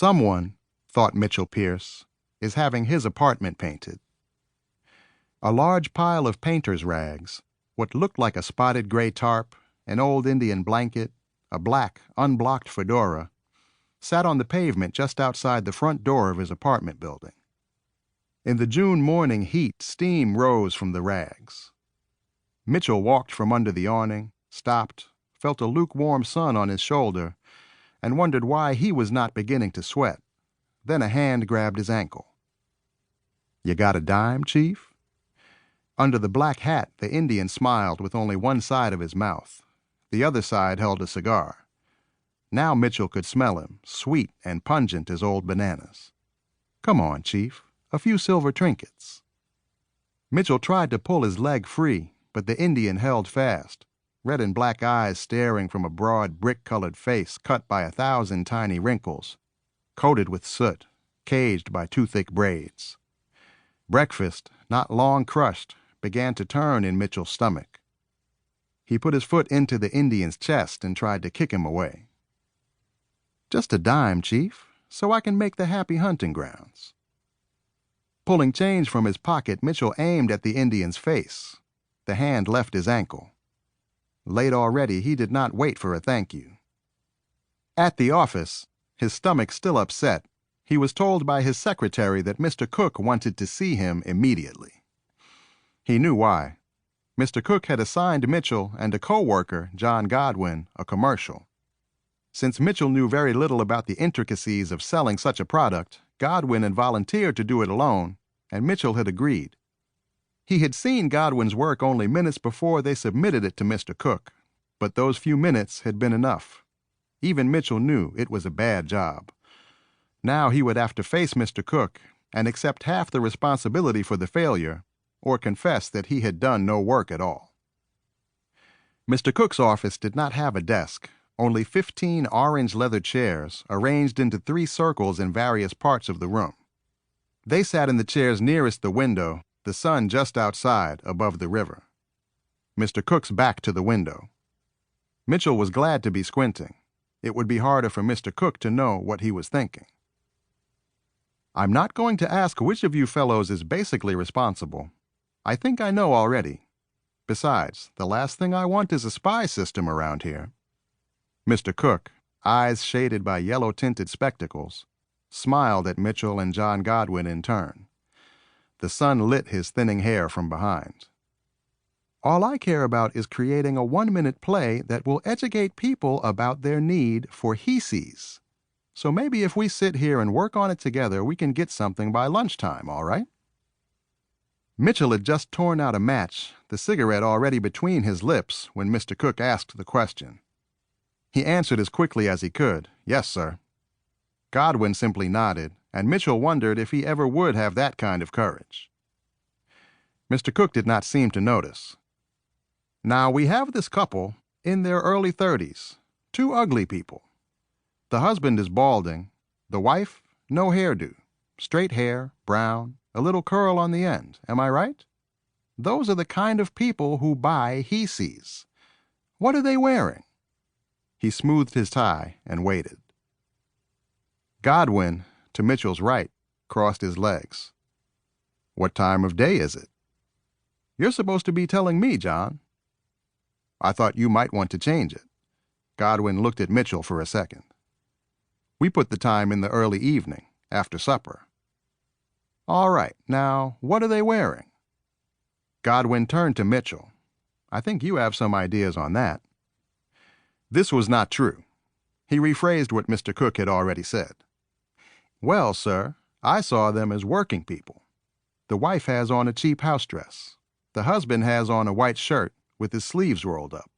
Someone, thought Mitchell Pierce, is having his apartment painted. A large pile of painter's rags, what looked like a spotted gray tarp, an old Indian blanket, a black, unblocked fedora, sat on the pavement just outside the front door of his apartment building. In the June morning heat, steam rose from the rags. Mitchell walked from under the awning, stopped, felt a lukewarm sun on his shoulder, and wondered why he was not beginning to sweat. Then a hand grabbed his ankle. "You got a dime, Chief?" Under the black hat, the Indian smiled with only one side of his mouth. The other side held a cigar. Now Mitchell could smell him, sweet and pungent as old bananas. "Come on, Chief, a few silver trinkets." Mitchell tried to pull his leg free, but the Indian held fast, red and black eyes staring from a broad brick-colored face cut by 1,000 tiny wrinkles, coated with soot, caged by too thick braids. Breakfast, not long crushed, began to turn in Mitchell's stomach. He put his foot into the Indian's chest and tried to kick him away. "Just a dime, Chief, so I can make the happy hunting grounds." Pulling change from his pocket, Mitchell aimed at the Indian's face. The hand left his ankle. Late already, he did not wait for a thank you. At the office, his stomach still upset, he was told by his secretary that Mr. Cook wanted to see him immediately. He knew why. Mr. Cook had assigned Mitchell and a co-worker, John Godwin, a commercial. Since Mitchell knew very little about the intricacies of selling such a product, Godwin had volunteered to do it alone, and Mitchell had agreed. He had seen Godwin's work only minutes before they submitted it to Mr. Cook, but those few minutes had been enough. Even Mitchell knew it was a bad job. Now he would have to face Mr. Cook and accept half the responsibility for the failure, or confess that he had done no work at all. Mr. Cook's office did not have a desk, only 15 orange leather chairs arranged into 3 circles in various parts of the room. They sat in the chairs nearest the window, the sun just outside above the river. Mr. Cook's back to the window. Mitchell was glad to be squinting. It would be harder for Mr. Cook to know what he was thinking. "I'm not going to ask which of you fellows is basically responsible. I think I know already. Besides, the last thing I want is a spy system around here." Mr. Cook, eyes shaded by yellow-tinted spectacles, smiled at Mitchell and John Godwin in turn. The sun lit his thinning hair from behind. "All I care about is creating a 1-minute play that will educate people about their need for he-sees. So maybe if we sit here and work on it together, we can get something by lunchtime, all right?" Mitchell had just torn out a match, the cigarette already between his lips, when Mr. Cook asked the question. He answered as quickly as he could, "Yes, sir." Godwin simply nodded, and Mitchell wondered if he ever would have that kind of courage. Mr. Cook did not seem to notice. "Now we have this couple, in their early 30s, 2 ugly people. The husband is balding, the wife, no hairdo, straight hair, brown, a little curl on the end, am I right? Those are the kind of people who buy he-sees. What are they wearing?" He smoothed his tie and waited. Godwin, to Mitchell's right, crossed his legs. "What time of day is it?" "You're supposed to be telling me, John." "I thought you might want to change it." Godwin looked at Mitchell for a second. "We put the time in the early evening, after supper." "All right. Now, what are they wearing?" Godwin turned to Mitchell. "I think you have some ideas on that." This was not true. He rephrased what Mr. Cook had already said. "Well, sir, I saw them as working people. The wife has on a cheap house dress. The husband has on a white shirt with his sleeves rolled up.